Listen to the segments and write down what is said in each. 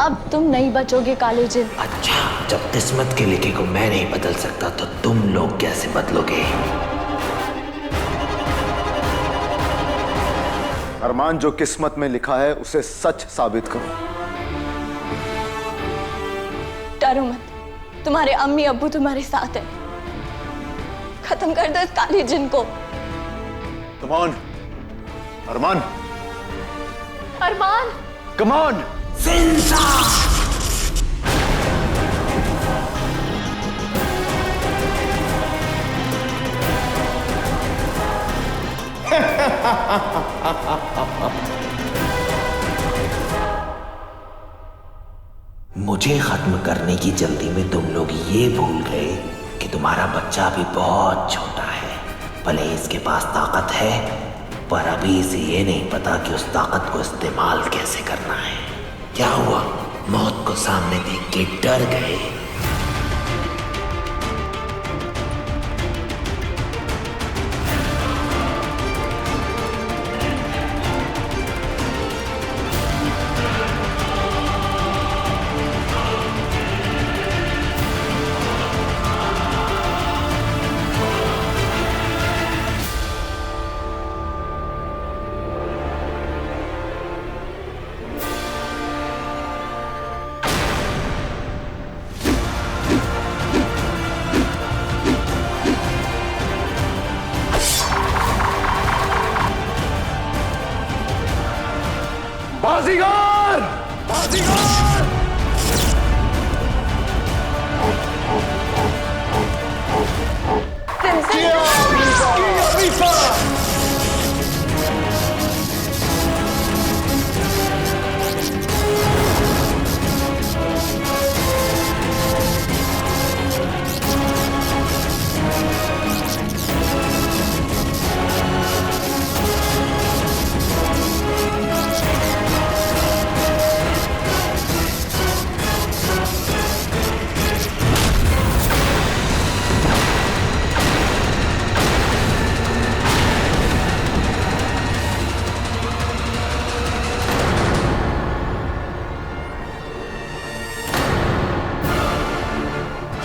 अब तुम नहीं बचोगे काले जिन। अच्छा, जब किस्मत के लिखे को मैं नहीं बदल सकता तो तुम लोग कैसे बदलोगे? अरमान, जो किस्मत में लिखा है उसे सच साबित करो। डरो मत, तुम्हारे अम्मी अब्बू तुम्हारे साथ है। खत्म कर दो इस काले जिन को। Come on Arman, Arman, come on. जिंदा! मुझे खत्म करने की जल्दी में तुम लोग ये भूल गए कि तुम्हारा बच्चा अभी बहुत छोटा है। भले इसके पास ताकत है, पर अभी इसे ये नहीं पता कि उस ताकत को इस्तेमाल कैसे करना है। क्या हुआ? मौत को सामने देख के डर गए? बाजीगर! बाजीगर!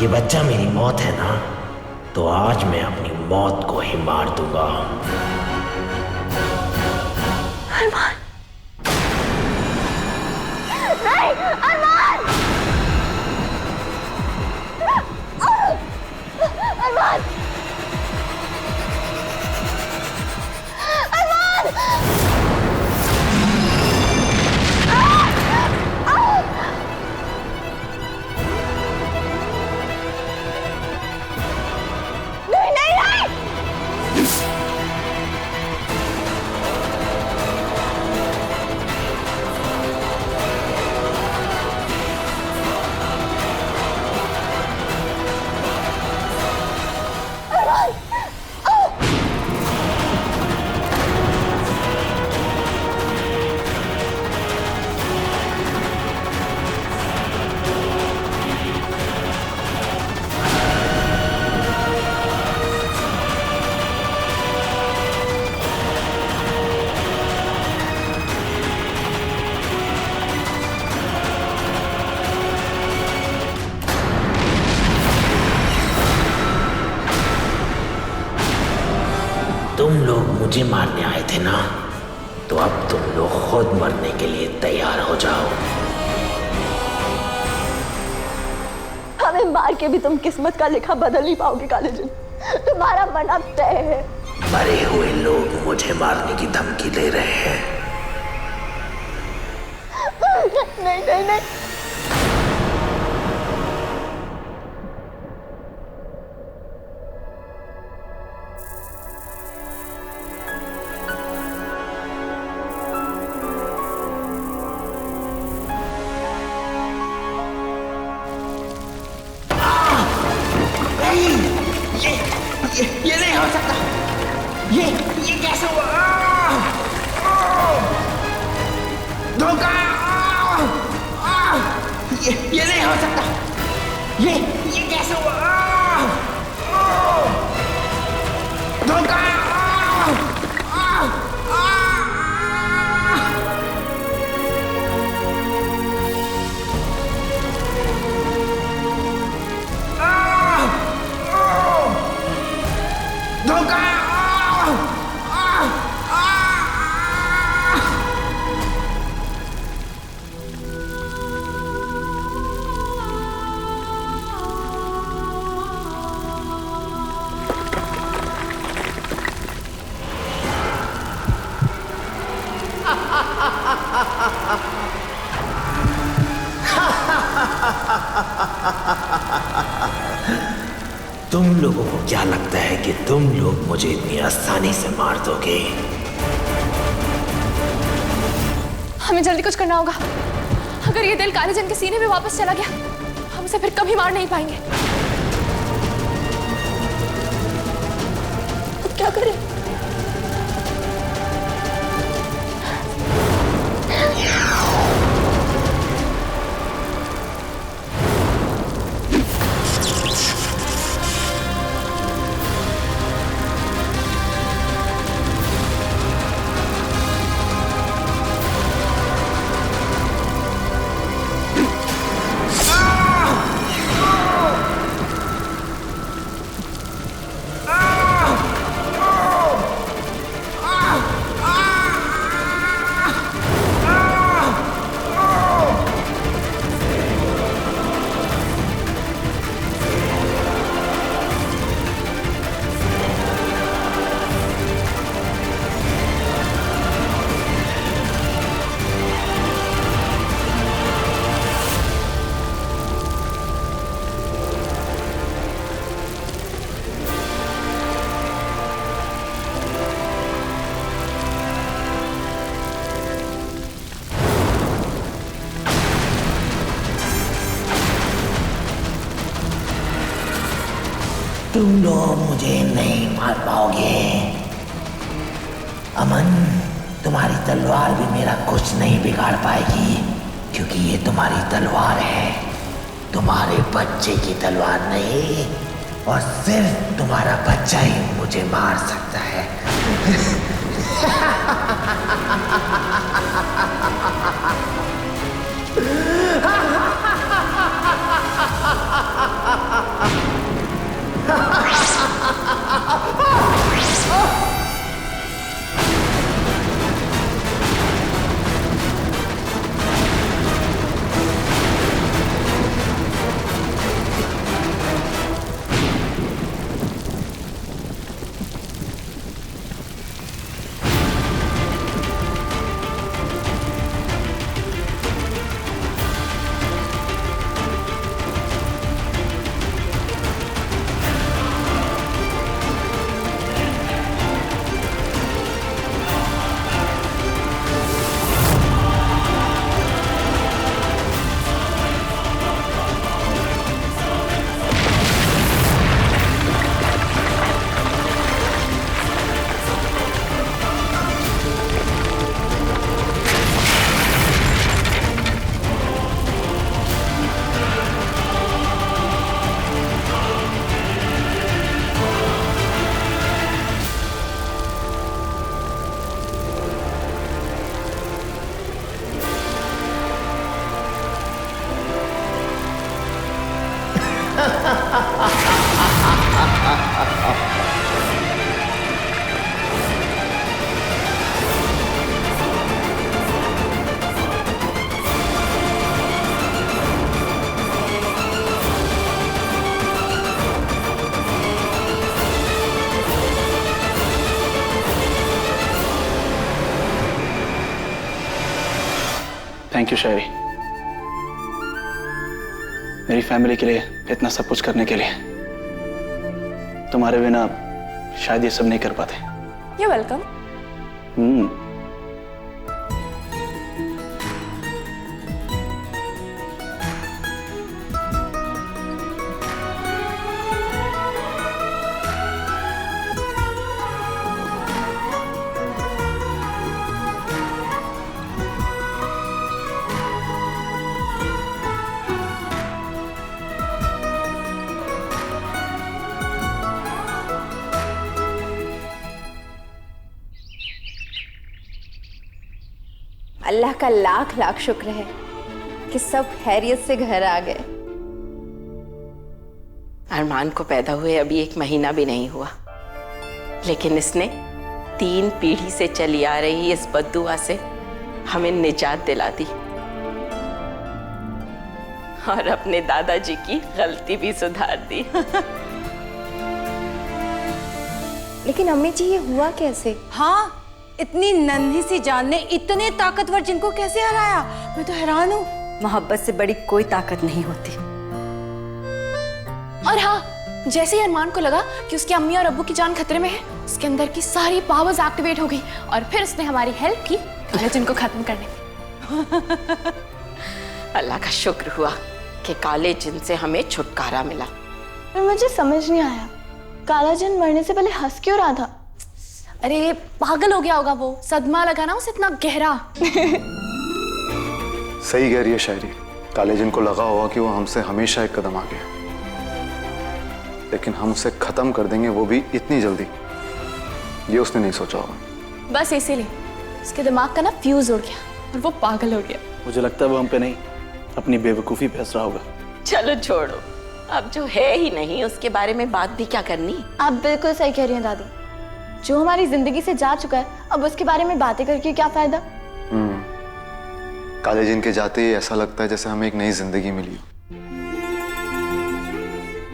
ये बच्चा मेरी मौत है ना, तो आज मैं अपनी मौत को ही मार दूंगा। अरमान! नहीं, अरमान! अरमान! अरमान! तुम लोग मुझे मारने आए थे ना, तो अब तुम लोग खुद मरने के लिए तैयार हो जाओ। हमें मार के भी तुम किस्मत का लिखा बदल नहीं पाओगे काले जिन। तुम्हारा मरना तय है। मरे हुए लोग मुझे मारने की धमकी दे रहे हैं। नहीं नहीं नहीं। ये नहीं हो सकता। ये कैसे हुआ? धोखा! ये नहीं हो सकता। ये कैसे हुआ? धोखा! तुम लोगों को क्या लगता है कि तुम लोग मुझे इतनी आसानी से मार दोगे? हमें जल्दी कुछ करना होगा। अगर ये दिल कालीचंद के सीने में वापस चला गया, हम इसे फिर कभी मार नहीं पाएंगे। अब क्या करें? तुम लोग मुझे नहीं मार पाओगे। अमन, तुम्हारी तलवार भी मेरा कुछ नहीं बिगाड़ पाएगी, क्योंकि ये तुम्हारी तलवार है, तुम्हारे बच्चे की तलवार नहीं। और सिर्फ तुम्हारा बच्चा ही मुझे मार सकता है। थैंक यू शायरी, मेरी फैमिली के लिए इतना सब कुछ करने के लिए। तुम्हारे बिना शायद ये सब नहीं कर पाते। You're welcome. अल्लाह का लाख लाख शुक्र है कि सब खैरियत से घर आ गए। अरमान को पैदा हुए अभी 1 महीना भी नहीं हुआ, लेकिन इसने 3 पीढ़ी से चली आ रही इस बद्दुआ से हमें निजात दिला दी और अपने दादाजी की गलती भी सुधार दी। लेकिन अम्मी जी, ये हुआ कैसे? हाँ, इतनी नन्ही सी जान ने इतने ताकतवर जिनको कैसे हराया? मैं तो हैरान हूँ। मोहब्बत से बड़ी कोई ताकत नहीं होती। और हाँ, जैसे ही अरमान को लगा कि उसकी अम्मी और अब्बू की जान खतरे में है, उसके अंदर की सारी पावर्स एक्टिवेट हो गई और फिर उसने हमारी हेल्प की काले को खत्म करने में। अल्लाह का शुक्र हुआ कि काले जिन से हमें छुटकारा मिला। पर मुझे समझ नहीं आया, काला जिन मरने से पहले हंस क्यों रहा था? अरे पागल हो गया होगा वो, सदमा लगा ना उसे इतना गहरा। सही कह रही है शायरी। काले जिन को लगा होगा कि वो हमसे हमेशा एक कदम आगे है, लेकिन हम उसे खत्म कर देंगे वो भी इतनी जल्दी, ये उसने नहीं सोचा होगा। बस इसीलिए उसके दिमाग का ना फ्यूज उड़ गया और वो पागल हो गया। मुझे लगता है वो हम पे नहीं, अपनी बेवकूफ़ी पे हंस रहा होगा। चलो छोड़ो, अब जो है ही नहीं उसके बारे में बात भी क्या करनी। आप बिल्कुल सही कह रही हैं दादी, जो हमारी जिंदगी से जा चुका है अब उसके बारे में बातें करके क्या फायदा। काले जिन के जाते ही ऐसा लगता है जैसे हमें एक नई जिंदगी मिली हो।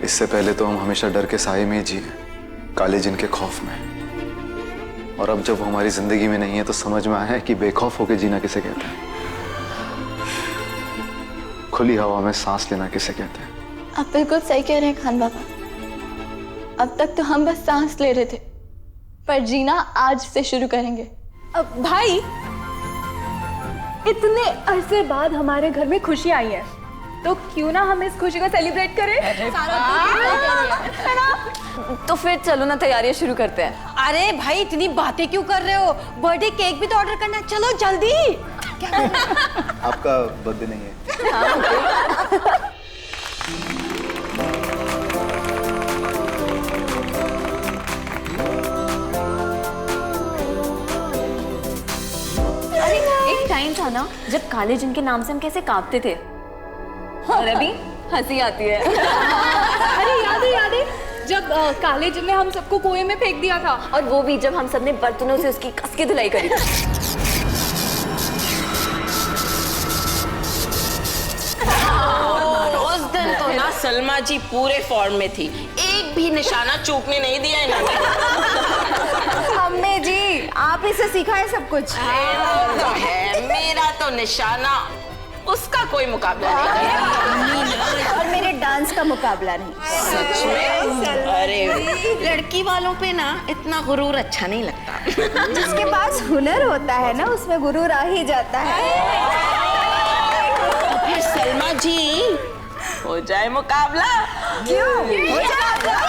इससे पहले तो हम हमेशा डर के साए में ही जिए, काले जिन के खौफ में, और अब जब वो हमारी जिंदगी में नहीं है तो समझ में आया है कि बेखौफ होकर जीना किसे कहते हैं, खुली हवा में सांस लेना किसे कहते हैं। आप बिल्कुल सही कह रहे हैं खान बाबा, अब तक तो हम बस सांस ले रहे थे, पर जीना आज से शुरू करेंगे। अब भाई, इतने अरसे बाद हमारे घर में खुशी आई है, तो क्यों ना हम इस खुशी को सेलिब्रेट करें? तो फिर चलो ना, तैयारियां शुरू करते हैं। अरे भाई, इतनी बातें क्यों कर रहे हो? बर्थडे केक भी तो ऑर्डर करना है, चलो जल्दी। आपका बर्थडे नहीं है? अरे एक टाइम था ना जब काले जिन के नाम से हम कैसे कांपते थे, और अभी हंसी आती है। अरे याद है जब काले जिन ने हम सबको कुएं में फेंक दिया था, और वो भी जब हम सबने बर्तनों से उसकी कस के धुलाई करी थी। उस दिन तो ना सलमा जी पूरे फॉर्म में थी, एक भी निशाना चूकने नहीं दिया इन्होंने। अम्मी जी, आप इसे सीखा है सब कुछ। तो है, मेरा तो निशाना उसका कोई मुकाबला नहीं। और मेरे डांस का मुकाबला नहीं। सच में? अरे लड़की वालों पे ना इतना गुरूर अच्छा नहीं लगता। जिसके पास हुनर होता है ना, उसमें गुरूर आ ही जाता है। फिर सलमा जी हो जाए मुकाबला। क्यों? हो जाएगा।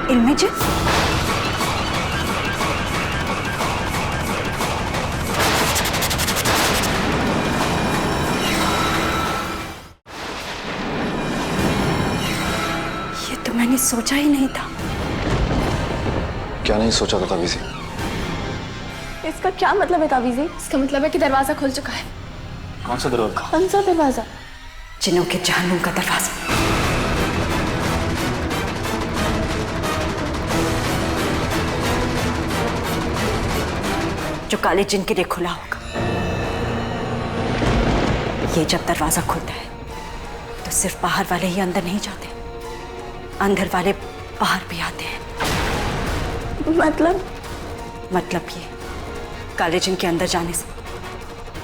इल्मेजिन, ये तो मैंने सोचा ही नहीं था। क्या नहीं सोचा था ताबीज़ी? इसका क्या मतलब है ताबीज़ी? इसका मतलब है कि दरवाजा खुल चुका है। कौन सा दरवाजा? कौन सा दरवाजा? जिन्हों के जहन्नुम का दरवाजा। जो काले जिन के लिए खुला होगा। ये जब दरवाजा खुलता है तो सिर्फ बाहर वाले ही अंदर नहीं जाते, अंदर वाले बाहर भी आते हैं। मतलब ये, काले जिन के अंदर जाने से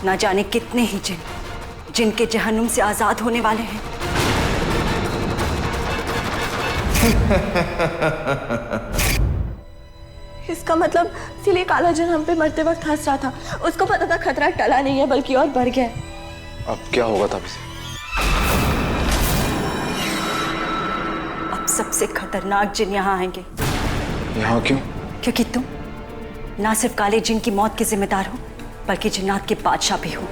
ना जाने कितने ही जिन जिनके जहन्नुम से आजाद होने वाले हैं। इसका मतलब इसीलिए काला जिन हम पे मरते वक्त हंस रहा था, उसको पता था खतरा टला नहीं है बल्कि और बढ़ गया है। अब क्या होगा ताबीज़ी? अब सबसे खतरनाक जिन यहाँ आएंगे। यहाँ क्यों? क्योंकि तुम ना सिर्फ काले जिन की मौत के जिम्मेदार हो, बल्कि जिन्नात के बादशाह भी हो।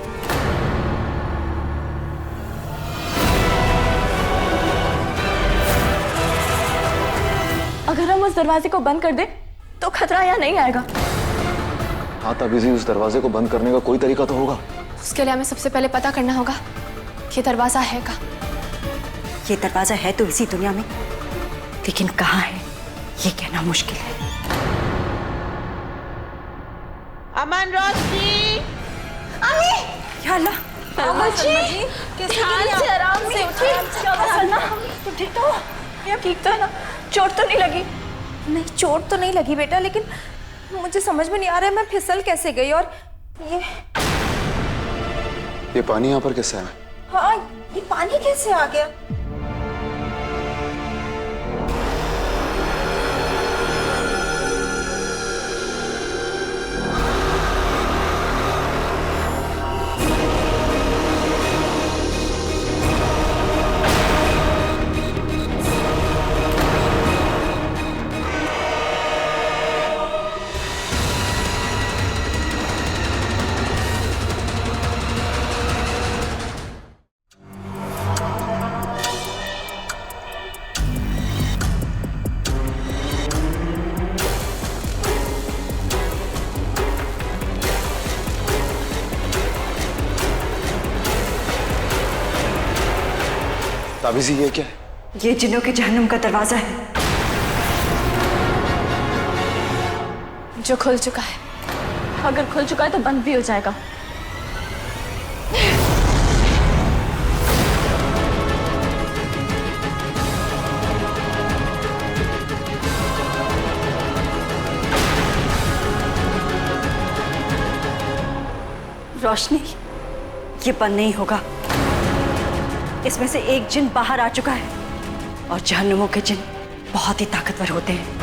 उस दरवाजे को बंद कर दे तो खतरा यहाँ नहीं आएगा। हाँ ताबीजी, उस दरवाजे को बंद करने का कोई तरीका तो होगा। उसके लिए हमें सबसे पहले पता करना होगा कि दरवाजा है कहाँ। ये दरवाजा है तो इसी दुनिया में, लेकिन कहाँ है ये कहना मुश्किल है। अमन, रोशनी, या अल्लाह, आराम से उठिए। तुम ठीक तो हो? ये ठीक तो है ना? चोट तो नहीं लगी? नहीं, चोट तो नहीं लगी बेटा, लेकिन मुझे समझ में नहीं आ रहा है मैं फिसल कैसे गई। और ये पानी यहाँ पर कैसे आया? हाँ, ये पानी कैसे आ गया? ताबीजी ये क्या है? ये जिन्नों के जहन्नुम का दरवाजा है जो खुल चुका है। अगर खुल चुका है तो बंद भी हो जाएगा। रोशनी, ये बंद नहीं होगा। इसमें से एक जिन बाहर आ चुका है और जहन्नुमों के जिन बहुत ही ताकतवर होते हैं।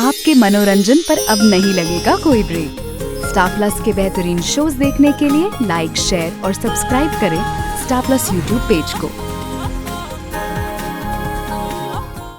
आपके मनोरंजन पर अब नहीं लगेगा कोई ब्रेक। स्टार प्लस के बेहतरीन शोज देखने के लिए लाइक, शेयर और सब्सक्राइब करें स्टार प्लस यूट्यूब पेज को।